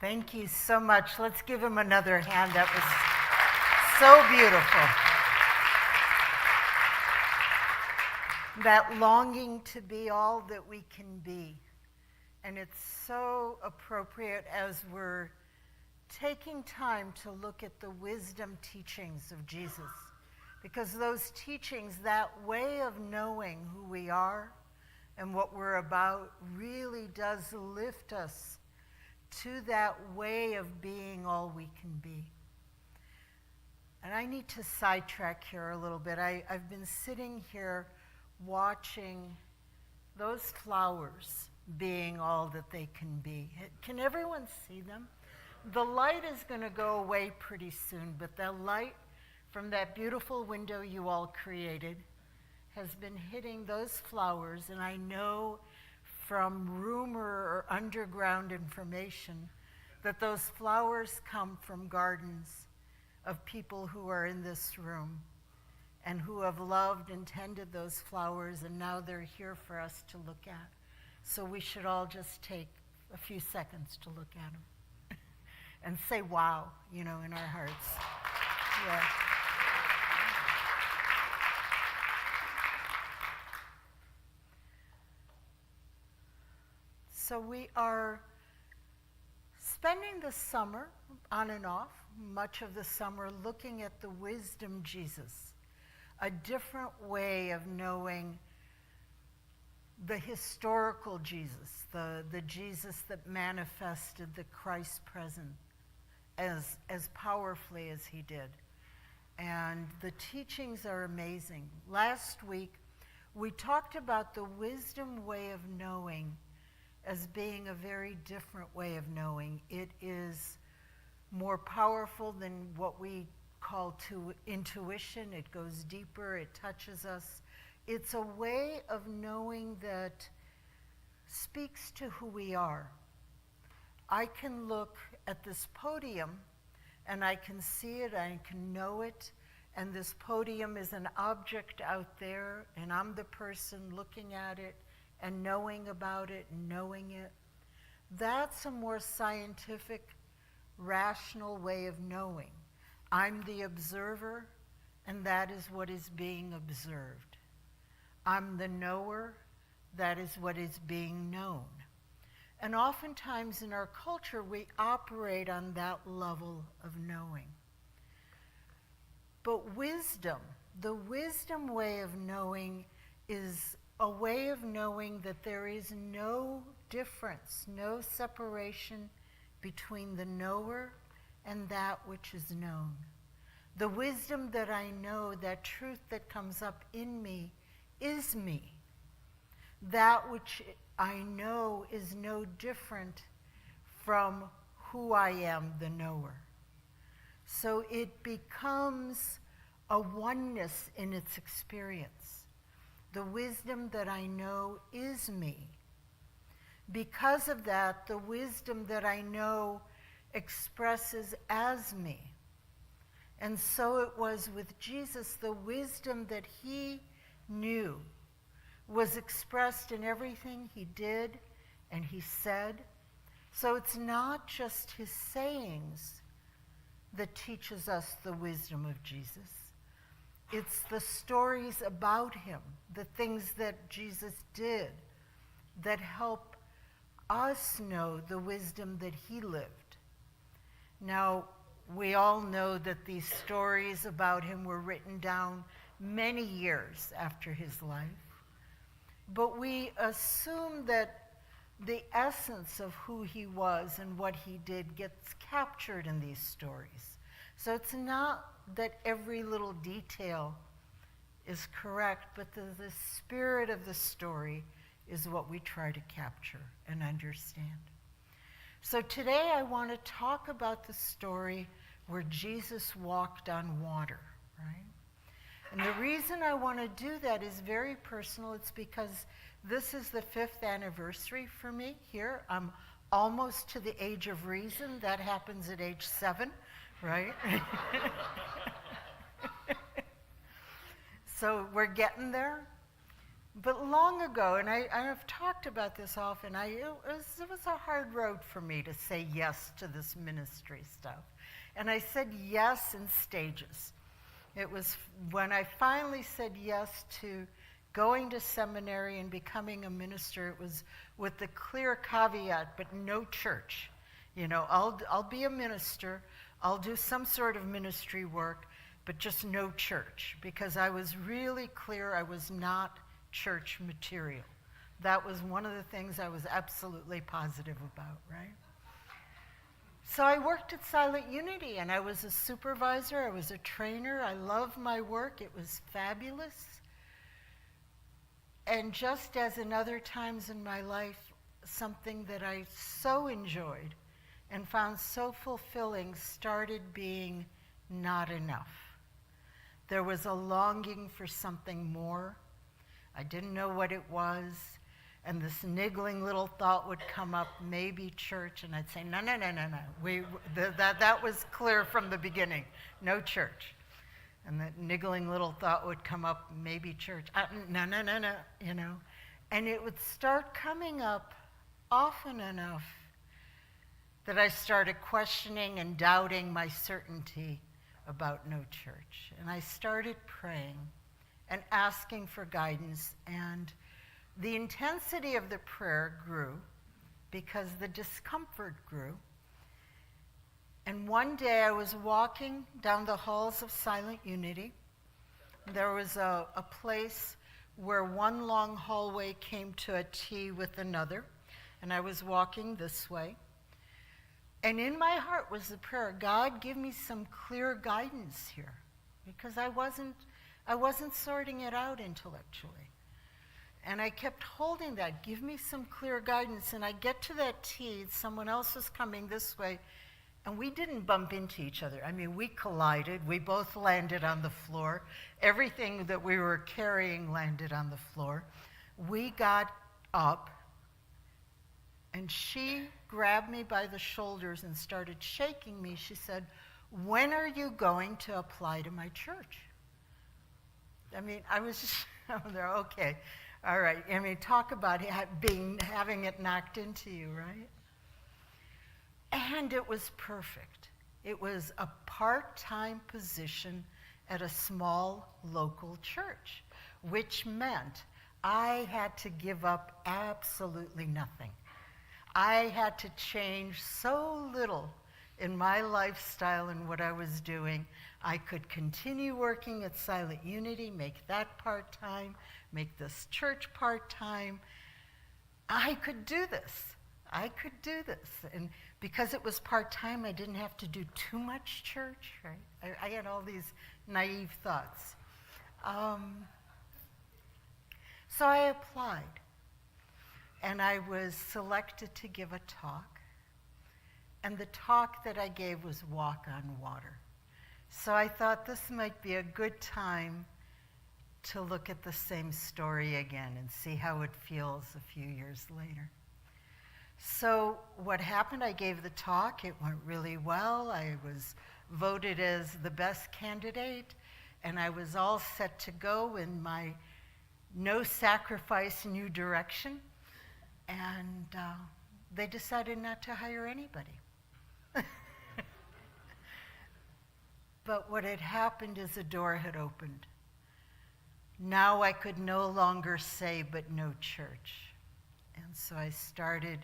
Thank you so much. Let's give him another hand. That was so beautiful. That longing to be all that we can be. And it's so appropriate as we're taking time to look at the wisdom teachings of Jesus. Because those teachings, that way of knowing who we are and what we're about, really does lift us to that way of being all we can be. And I need to sidetrack here a little bit. I've been sitting here watching those flowers being all that they can be. Can everyone see them? The light is going to go away pretty soon, but the light from that beautiful window you all created has been hitting those flowers, and I know from rumor or underground information that those flowers come from gardens of people who are in this room and who have loved and tended those flowers, and now they're here for us to look at. So we should all just take a few seconds to look at them and say, wow, in our hearts. Yeah. So we are spending the summer, on and off, much of the summer, looking at the wisdom Jesus, a different way of knowing the historical Jesus, the Jesus that manifested the Christ present as powerfully as he did. And the teachings are amazing. Last week, we talked about the wisdom way of knowing as being a very different way of knowing. It is more powerful than what we call intuition. It goes deeper, it touches us. It's a way of knowing that speaks to who we are. I can look at this podium and I can see it, I can know it, and this podium is an object out there, and I'm the person looking at it and knowing about it and knowing it. That's a more scientific, rational way of knowing. I'm the observer, and that is what is being observed. I'm the knower, that is what is being known. And oftentimes in our culture, we operate on that level of knowing. But wisdom, the wisdom way of knowing, is a way of knowing that there is no difference, no separation between the knower and that which is known. The wisdom that I know, that truth that comes up in me, is me. That which I know is no different from who I am, the knower. So it becomes a oneness in its experience. The wisdom that I know is me. Because of that, the wisdom that I know expresses as me. And so it was with Jesus. The wisdom that he knew was expressed in everything he did and he said. So it's not just his sayings that teaches us the wisdom of Jesus. It's the stories about him, the things that Jesus did, that help us know the wisdom that he lived. Now, we all know that these stories about him were written down many years after his life. But we assume that the essence of who he was and what he did gets captured in these stories. So it's not that every little detail is correct, but the spirit of the story is what we try to capture and understand. So today I want to talk about the story where Jesus walked on water, right? And the reason I want to do that is very personal. It's because this is the 5th anniversary for me here. I'm almost to the age of reason. That happens at age 7, right? So we're getting there. But long ago, and I've talked about this often, it was a hard road for me to say yes to this ministry stuff. And I said yes in stages. It was when I finally said yes to going to seminary and becoming a minister, it was with the clear caveat, but no church. You know, I'll be a minister, I'll do some sort of ministry work, but just no church, because I was really clear I was not church material. That was one of the things I was absolutely positive about, right? So I worked at Silent Unity, and I was a supervisor, I was a trainer, I loved my work, it was fabulous. And just as in other times in my life, something that I so enjoyed and found so fulfilling started being not enough. There was a longing for something more. I didn't know what it was, and this niggling little thought would come up, maybe church, and I'd say, no. That was clear from the beginning, no church. And that niggling little thought would come up, maybe church, no, you know. And it would start coming up often enough that I started questioning and doubting my certainty about no church. And I started praying and asking for guidance, and the intensity of the prayer grew because the discomfort grew. And one day I was walking down the halls of Silent Unity. There was a place where one long hallway came to a T with another, and I was walking this way. And in my heart was the prayer, God, give me some clear guidance here, because I wasn't sorting it out intellectually. And I kept holding that, give me some clear guidance. And I get to that T, someone else was coming this way, and we didn't bump into each other. I mean, we collided. We both landed on the floor. Everything that we were carrying landed on the floor. We got up, and she grabbed me by the shoulders and started shaking me. She said, when are you going to apply to my church? I mean, I was just there, okay, all right. I mean, talk about having it knocked into you, right? And it was perfect. It was a part-time position at a small local church, which meant I had to give up absolutely nothing. I had to change so little in my lifestyle and what I was doing. I could continue working at Silent Unity, make that part-time, make this church part-time. I could do this. And because it was part-time, I didn't have to do too much church, right? I had all these naive thoughts. So I applied, and I was selected to give a talk. And the talk that I gave was Walk on Water. So I thought this might be a good time to look at the same story again and see how it feels a few years later. So what happened, I gave the talk, it went really well. I was voted as the best candidate, and I was all set to go in my no sacrifice new direction. And they decided not to hire anybody. But what had happened is a door had opened. Now I could no longer say, but no church. And so I started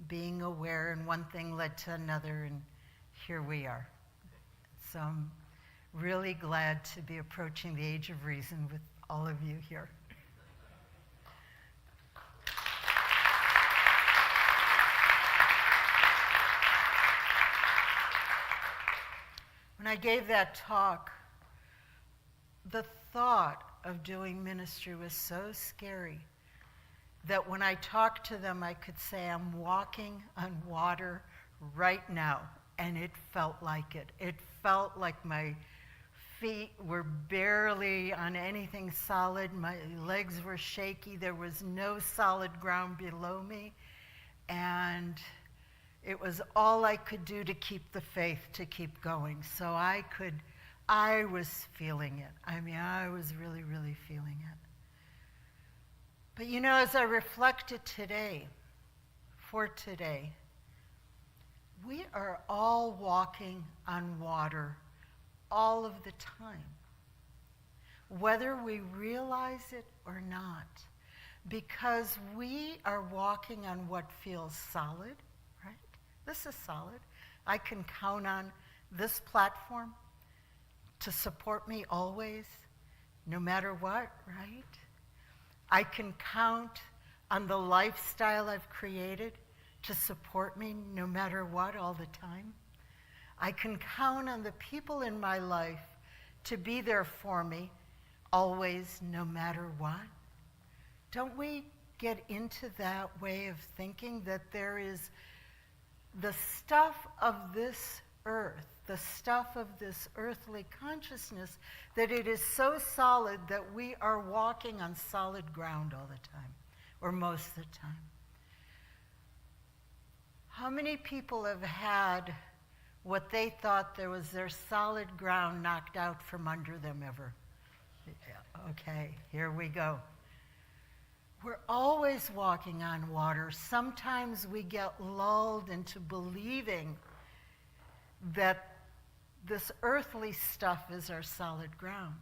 being aware, and one thing led to another, and here we are. So I'm really glad to be approaching the age of reason with all of you here. When I gave that talk, the thought of doing ministry was so scary that when I talked to them, I could say, I'm walking on water right now, and it felt like it. It felt like my feet were barely on anything solid. My legs were shaky. There was no solid ground below me, and it was all I could do to keep the faith, to keep going. So I was feeling it. I mean, I was really, really feeling it. But you know, as I reflected today, for today, we are all walking on water all of the time, whether we realize it or not, because we are walking on what feels solid, right? This is solid. I can count on this platform to support me always, no matter what, right? I can count on the lifestyle I've created to support me no matter what all the time. I can count on the people in my life to be there for me always, no matter what. Don't we get into that way of thinking that there is the stuff of this earth, the stuff of this earthly consciousness, that it is so solid that we are walking on solid ground all the time, or most of the time? How many people have had what they thought there was their solid ground knocked out from under them ever? Yeah, okay, here we go. We're always walking on water. Sometimes we get lulled into believing that this earthly stuff is our solid ground.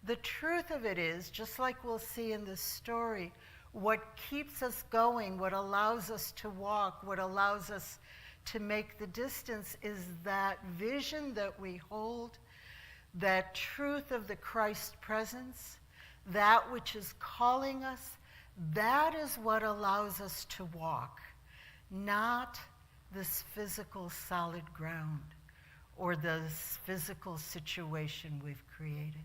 The truth of it is, just like we'll see in this story, what keeps us going, what allows us to walk, what allows us to make the distance is that vision that we hold, that truth of the Christ presence, that which is calling us. That is what allows us to walk, not this physical solid ground or this physical situation we've created.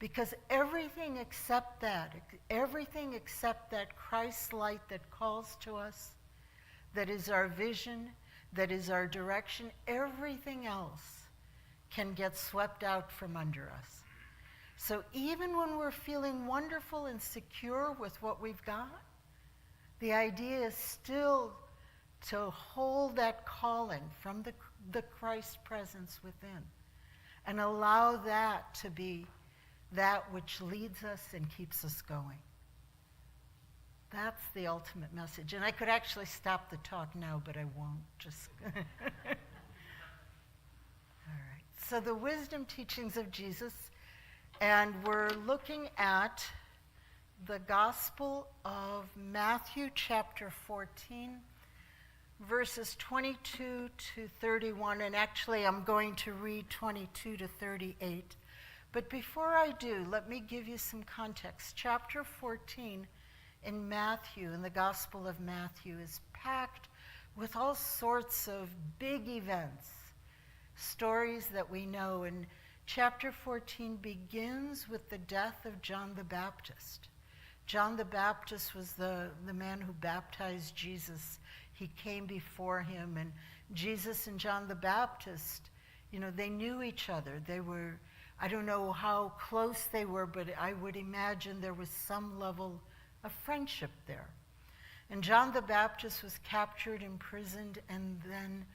Because everything except that Christ light that calls to us, that is our vision, that is our direction, everything else can get swept out from under us. So even when we're feeling wonderful and secure with what we've got, the idea is still to hold that calling from the Christ presence within and allow that to be that which leads us and keeps us going. That's the ultimate message. And I could actually stop the talk now, but I won't. Just all right. So the wisdom teachings of Jesus, and we're looking at the Gospel of Matthew chapter 14, verses 22 to 31. And actually, I'm going to read 22 to 38. But before I do, let me give you some context. Chapter 14 in Matthew, in the Gospel of Matthew, is packed with all sorts of big events, stories that we know. And chapter 14 begins with the death of John the Baptist. John the Baptist was the man who baptized Jesus. He came before him, and Jesus and John the Baptist, you know, they knew each other. They were, I don't know how close they were, but I would imagine there was some level of friendship there. And John the Baptist was captured, imprisoned, and then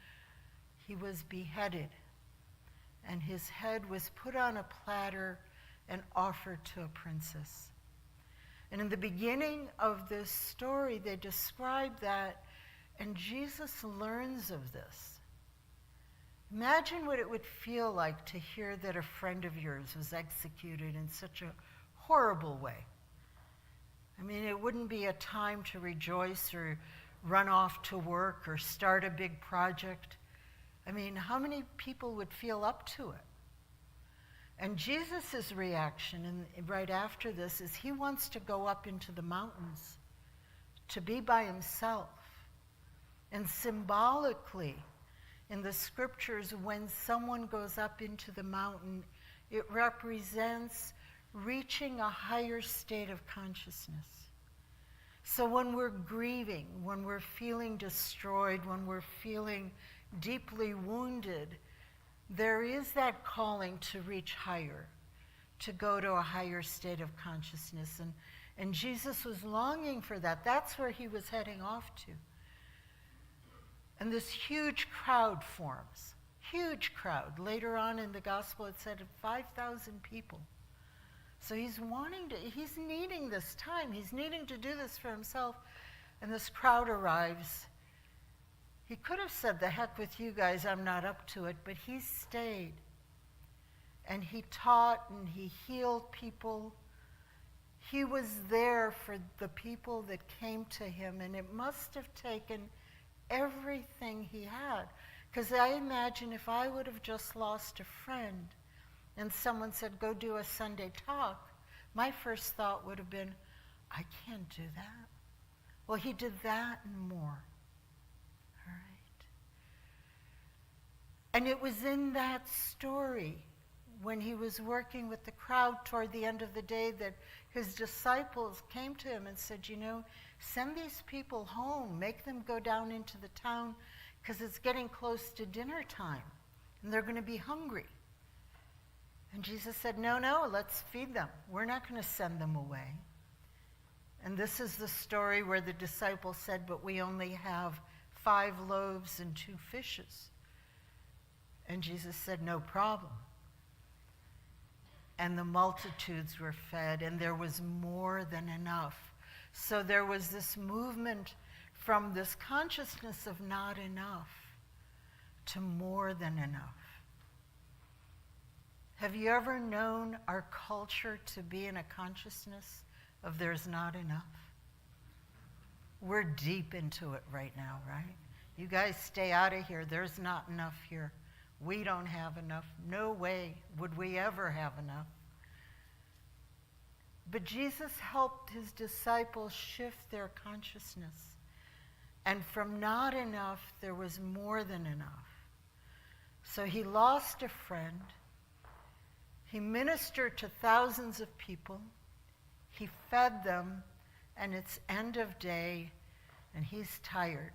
he was beheaded. And his head was put on a platter and offered to a princess. And in the beginning of this story, they describe that, and Jesus learns of this. Imagine what it would feel like to hear that a friend of yours was executed in such a horrible way. I mean, it wouldn't be a time to rejoice or run off to work or start a big project. I mean, how many people would feel up to it? And Jesus' reaction right after this is he wants to go up into the mountains to be by himself. And symbolically, in the scriptures, when someone goes up into the mountain, it represents reaching a higher state of consciousness. So when we're grieving, when we're feeling destroyed, when we're feeling deeply wounded, there is that calling to reach higher, to go to a higher state of consciousness. And Jesus was longing for that. That's where he was heading off to. And this huge crowd forms, huge crowd. Later on in the gospel, it said 5,000 people So he's needing this time. He's needing to do this for himself. And this crowd arrives. He could have said, the heck with you guys, I'm not up to it. But he stayed. And he taught and he healed people. He was there for the people that came to him. And it must have taken everything he had. Because I imagine if I would have just lost a friend and someone said, go do a Sunday talk, my first thought would have been, I can't do that. Well, he did that and more. All right. And it was in that story, when he was working with the crowd toward the end of the day, that his disciples came to him and said, send these people home, make them go down into the town, because it's getting close to dinner time, and they're going to be hungry. And Jesus said, no, let's feed them. We're not going to send them away. And this is the story where the disciples said, but we only have 5 loaves and 2 fishes. And Jesus said, no problem. And the multitudes were fed, and there was more than enough. So there was this movement from this consciousness of not enough to more than enough. Have you ever known our culture to be in a consciousness of there's not enough? We're deep into it right now, right? You guys stay out of here. There's not enough here. We don't have enough. No way would we ever have enough. But Jesus helped his disciples shift their consciousness. And from not enough, there was more than enough. So he lost a friend. He ministered to thousands of people. He fed them, and it's end of day, and he's tired.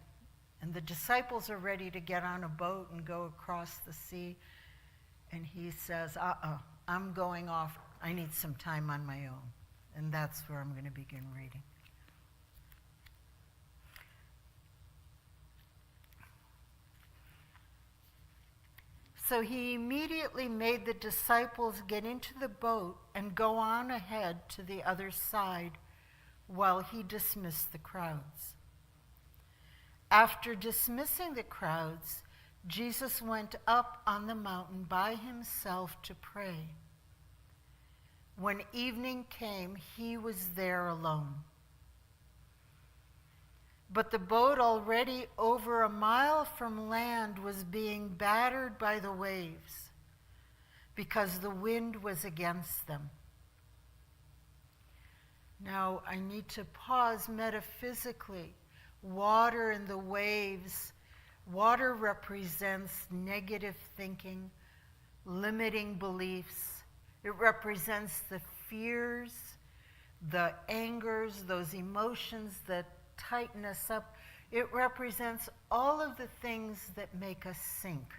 And the disciples are ready to get on a boat and go across the sea. And he says, I'm going off. I need some time on my own. And that's where I'm going to begin reading. So he immediately made the disciples get into the boat and go on ahead to the other side while he dismissed the crowds. After dismissing the crowds, Jesus went up on the mountain by himself to pray. When evening came, he was there alone. But the boat, already over a mile from land, was being battered by the waves because the wind was against them. Now, I need to pause metaphysically. Water and the waves. Water represents negative thinking, limiting beliefs. It represents the fears, the angers, those emotions that tighten us up. It represents all of the things that make us sink,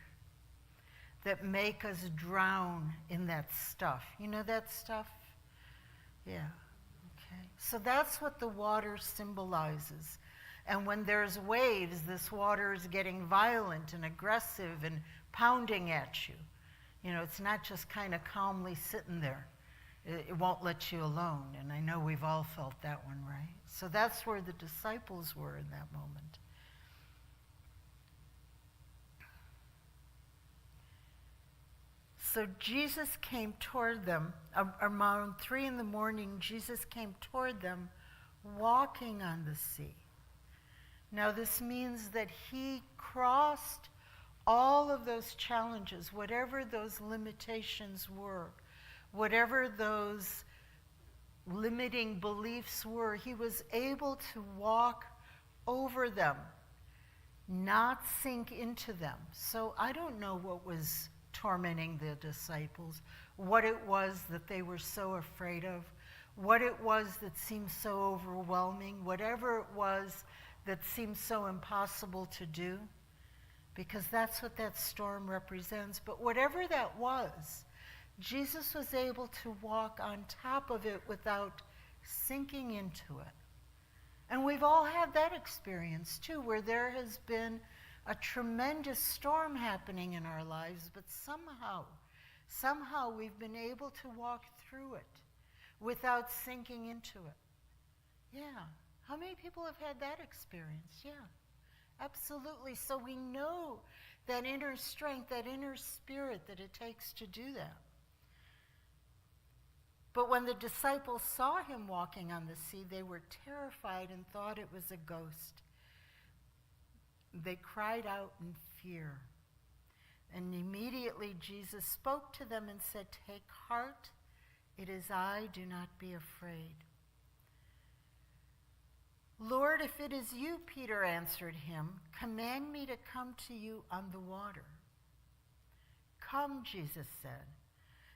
that make us drown in that stuff. You know that stuff? Yeah. Okay. So that's what the water symbolizes. And when there's waves, this water is getting violent and aggressive and pounding at you. It's not just kind of calmly sitting there. It won't let you alone. And I know we've all felt that one, right? So that's where the disciples were in that moment. So Jesus came toward them. Around 3 a.m, Jesus came toward them walking on the sea. Now this means that he crossed all of those challenges, whatever those limitations were, whatever those limiting beliefs were, he was able to walk over them, not sink into them. So I don't know what was tormenting the disciples, what it was that they were so afraid of, what it was that seemed so overwhelming, whatever it was that seemed so impossible to do, because that's what that storm represents. But whatever that was, Jesus was able to walk on top of it without sinking into it. And we've all had that experience too, where there has been a tremendous storm happening in our lives, but somehow we've been able to walk through it. without sinking into it. Yeah. How many people have had that experience? Yeah. Absolutely. So we know that inner strength, that inner spirit that it takes to do that. But when the disciples saw him walking on the sea, they were terrified and thought it was a ghost. They cried out in fear. And immediately Jesus spoke to them and said, "Take heart, it is I, do not be afraid." "Lord, if it is you," Peter answered him, "command me to come to you on the water." "Come," Jesus said.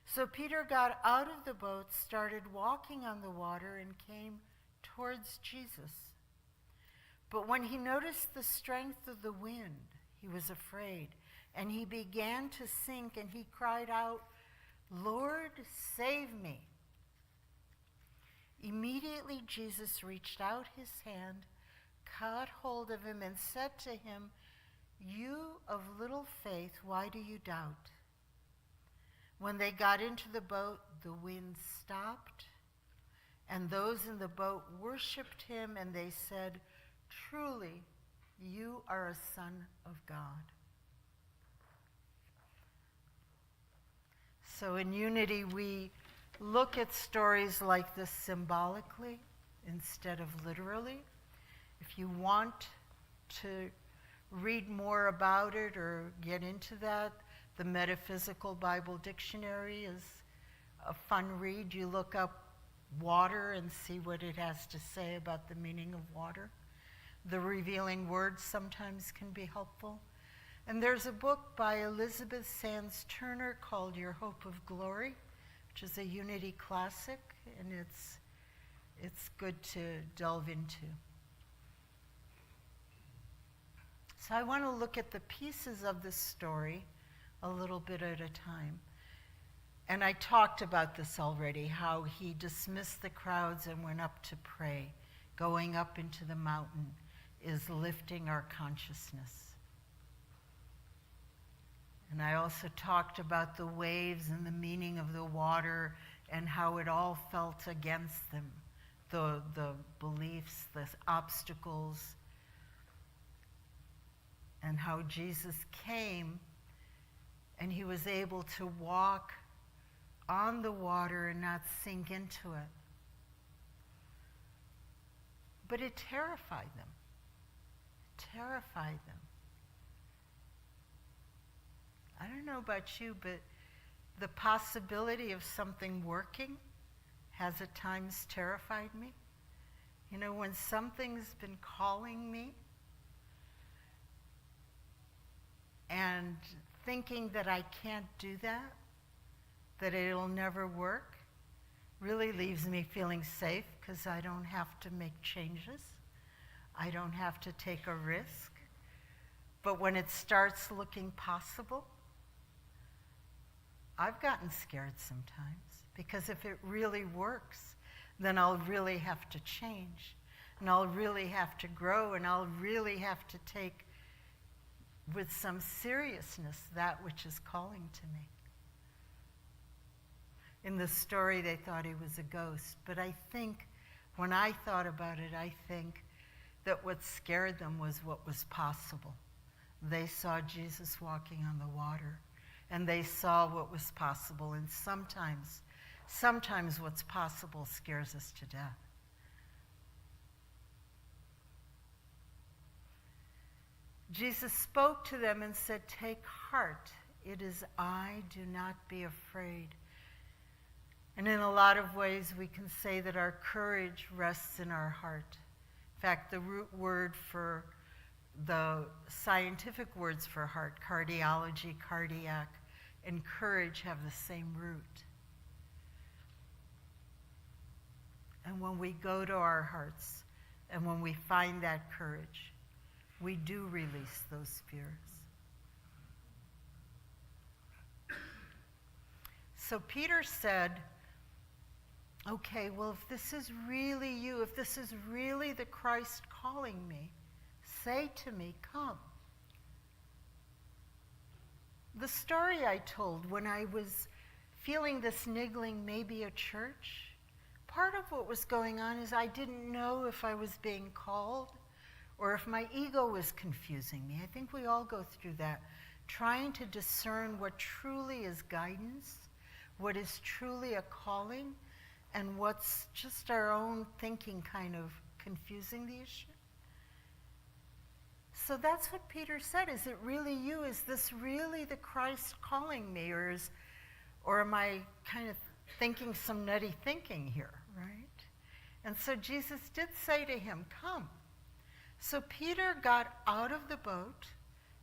So Peter got out of the boat, started walking on the water, and came towards Jesus. But when he noticed the strength of the wind, he was afraid, and he began to sink, and he cried out, "Lord, save me." Immediately Jesus reached out his hand, caught hold of him, and said to him, "You of little faith, why do you doubt?" When they got into the boat, the wind stopped, and those in the boat worshipped him, and they said, "Truly, you are a Son of God." So in Unity, we look at stories like this symbolically instead of literally. If you want to read more about it or get into that, the Metaphysical Bible Dictionary is a fun read. You look up water and see what it has to say about the meaning of water. The Revealing Word sometimes can be helpful. And there's a book by Elizabeth Sands Turner called Your Hope of Glory, which is a Unity classic, and it's good to delve into. So I want to look at the pieces of this story a little bit at a time. And I talked about this already, how he dismissed the crowds and went up to pray. Going up into the mountain is lifting our consciousness. And I also talked about the waves and the meaning of the water and how it all felt against them, the beliefs, the obstacles, and how Jesus came and he was able to walk on the water and not sink into it. But it terrified them. It terrified them. I don't know about you, but the possibility of something working has at times terrified me. You know, when something's been calling me and thinking that I can't do that, that it'll never work, really leaves me feeling safe because I don't have to make changes. I don't have to take a risk. But when it starts looking possible, I've gotten scared sometimes, because if it really works, then I'll really have to change, and I'll really have to grow, and I'll really have to take with some seriousness that which is calling to me. In the story, they thought he was a ghost, but I think when I thought about it, I think that what scared them was what was possible. They saw Jesus walking on the water, and they saw what was possible, and sometimes what's possible scares us to death. Jesus spoke to them and said, "Take heart, it is I, do not be afraid." And in a lot of ways, we can say that our courage rests in our heart. In fact, the root word for the scientific words for heart, cardiology, cardiac, and courage have the same root. And when we go to our hearts, and when we find that courage, we do release those fears. So Peter said, "Okay, well, if this is really you, if this is really the Christ calling me, say to me, come." The story I told when I was feeling this niggling, maybe a church, part of what was going on is I didn't know if I was being called or if my ego was confusing me. I think we all go through that, trying to discern what truly is guidance, what is truly a calling, and what's just our own thinking kind of confusing the issue. So that's what Peter said. Is it really you? Is this really the Christ calling me? Or am I kind of thinking some nutty thinking here, right? And so Jesus did say to him, come. So Peter got out of the boat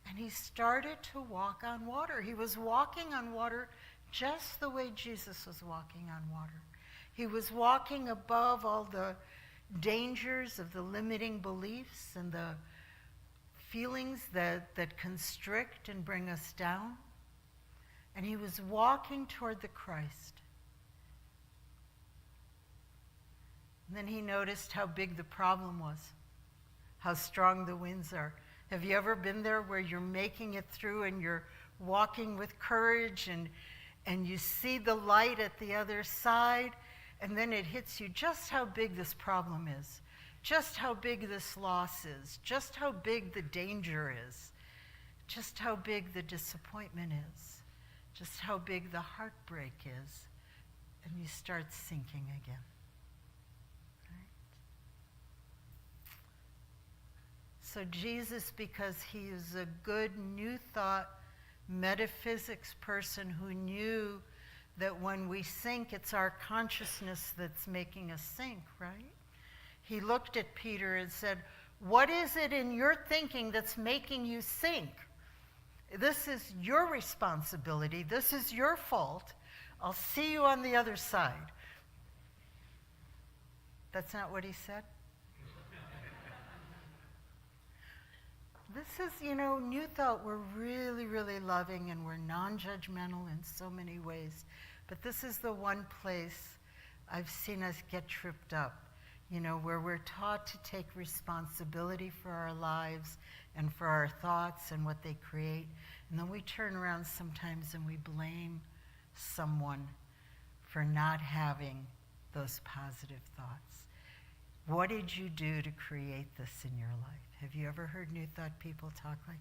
and he started to walk on water. He was walking on water just the way Jesus was walking on water. He was walking above all the dangers of the limiting beliefs and the feelings that constrict and bring us down. And he was walking toward the Christ. And then he noticed how big the problem was, how strong the winds are. Have you ever been there where you're making it through and you're walking with courage and you see the light at the other side, and then it hits you just how big this problem is, just how big this loss is, just how big the danger is, just how big the disappointment is, just how big the heartbreak is, and you start sinking again. Right? So Jesus, because he is a good New Thought metaphysics person who knew that when we sink, it's our consciousness that's making us sink, right? He looked at Peter and said, what is it in your thinking that's making you sink? This is your responsibility. This is your fault. I'll see you on the other side. That's not what he said? This is, New Thought, we're really, really loving and we're non-judgmental in so many ways. But this is the one place I've seen us get tripped up, where we're taught to take responsibility for our lives and for our thoughts and what they create. And then we turn around sometimes and we blame someone for not having those positive thoughts. What did you do to create this in your life? Have you ever heard New Thought people talk like,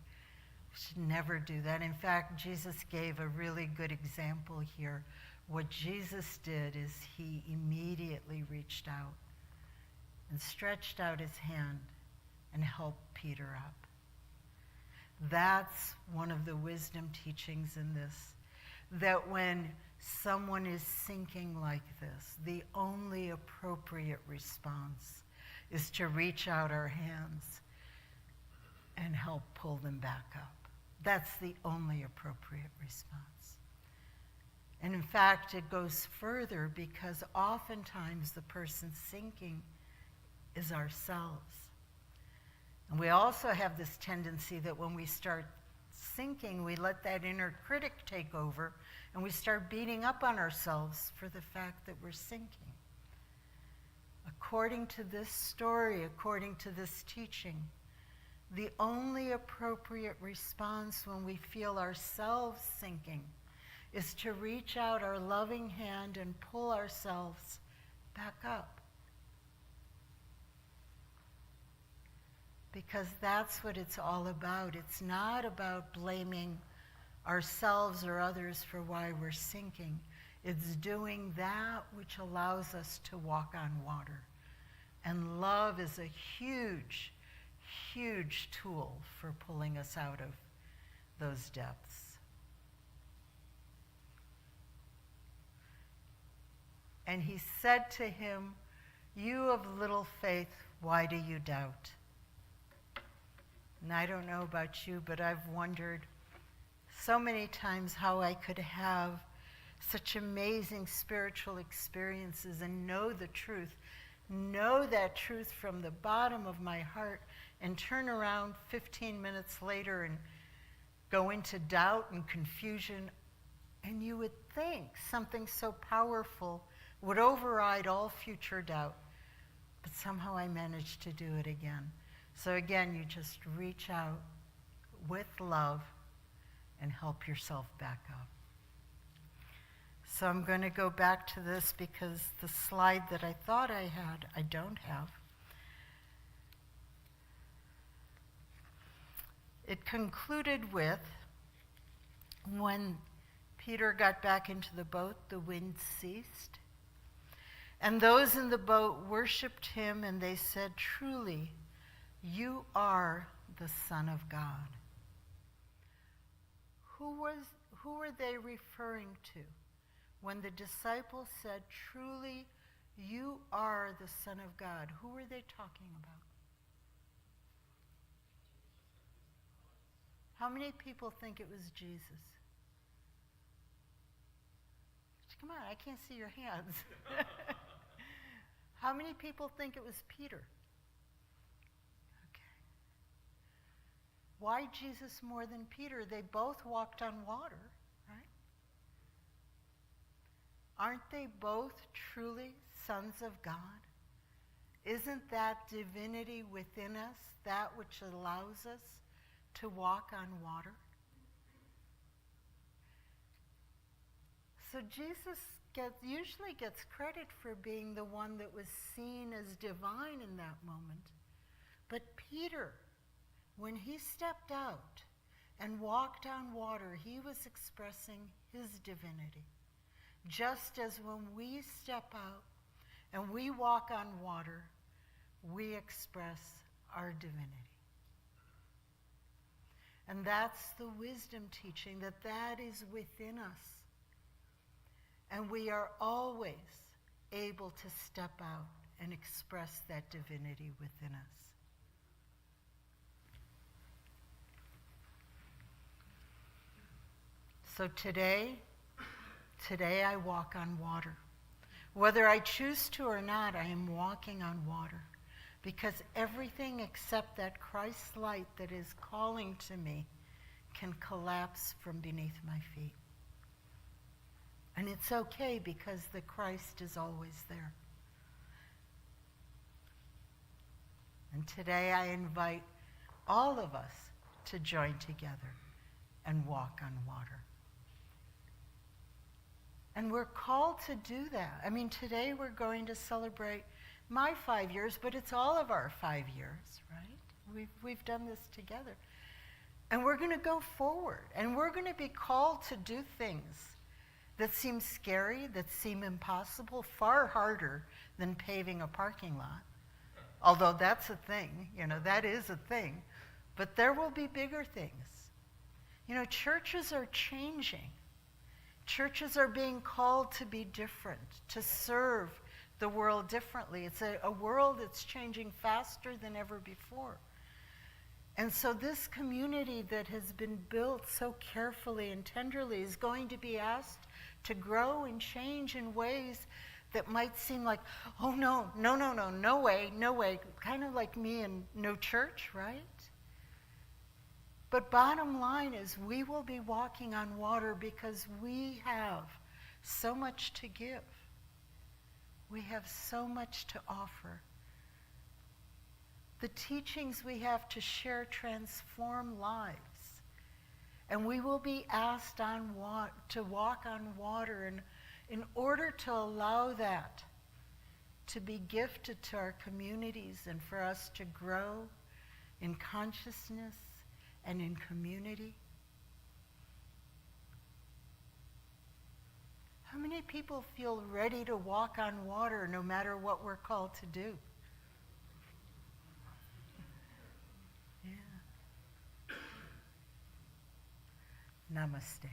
we should never do that. In fact, Jesus gave a really good example here. What Jesus did is he immediately reached out and stretched out his hand and helped Peter up. That's one of the wisdom teachings in this, that when someone is sinking like this, the only appropriate response is to reach out our hands and help pull them back up. That's the only appropriate response. And in fact, it goes further because oftentimes the person sinking is ourselves. And we also have this tendency that when we start sinking, we let that inner critic take over and we start beating up on ourselves for the fact that we're sinking. According to this story, according to this teaching, the only appropriate response when we feel ourselves sinking is to reach out our loving hand and pull ourselves back up. Because that's what it's all about. It's not about blaming ourselves or others for why we're sinking. It's doing that which allows us to walk on water. And love is a huge, huge tool for pulling us out of those depths. And he said to him, "You of little faith, why do you doubt?" And I don't know about you, but I've wondered so many times how I could have such amazing spiritual experiences and know the truth, know that truth from the bottom of my heart, and turn around 15 minutes later and go into doubt and confusion. And you would think something so powerful would override all future doubt. But somehow I managed to do it again. So again, you just reach out with love and help yourself back up. So I'm going to go back to this because the slide that I thought I had, I don't have. It concluded with, when Peter got back into the boat, the wind ceased. And those in the boat worshiped him, and they said, "Truly, you are the Son of God." Who were they referring to when the disciples said, "Truly, you are the Son of God"? Who were they talking about? How many people think it was Jesus? Come on, I can't see your hands. How many people think it was Peter? Okay. Why Jesus more than Peter? They both walked on water, right? Aren't they both truly sons of God? Isn't that divinity within us that which allows us to walk on water? So Jesus usually gets credit for being the one that was seen as divine in that moment. But Peter, when he stepped out and walked on water, he was expressing his divinity. Just as when we step out and we walk on water, we express our divinity. And that's the wisdom teaching, that is within us. And we are always able to step out and express that divinity within us. So today I walk on water. Whether I choose to or not, I am walking on water. Because everything except that Christ light that is calling to me can collapse from beneath my feet. And it's okay because the Christ is always there. And today I invite all of us to join together and walk on water. And we're called to do that. I mean, today we're going to celebrate my 5 years, but it's all of our 5 years, right? We've done this together. And we're going to go forward, and we're going to be called to do things that seem scary, that seem impossible, far harder than paving a parking lot. Although that's a thing, that is a thing. But there will be bigger things. Churches are changing. Churches are being called to be different, to serve the world differently. It's a world that's changing faster than ever before. And so this community that has been built so carefully and tenderly is going to be asked to grow and change in ways that might seem like, oh no way, kind of like me and no church, right? But bottom line is we will be walking on water because we have so much to give. We have so much to offer. The teachings we have to share transform lives. And we will be asked to walk on water. And in order to allow that to be gifted to our communities and for us to grow in consciousness and in community. How many people feel ready to walk on water no matter what we're called to do? Yeah. Namaste.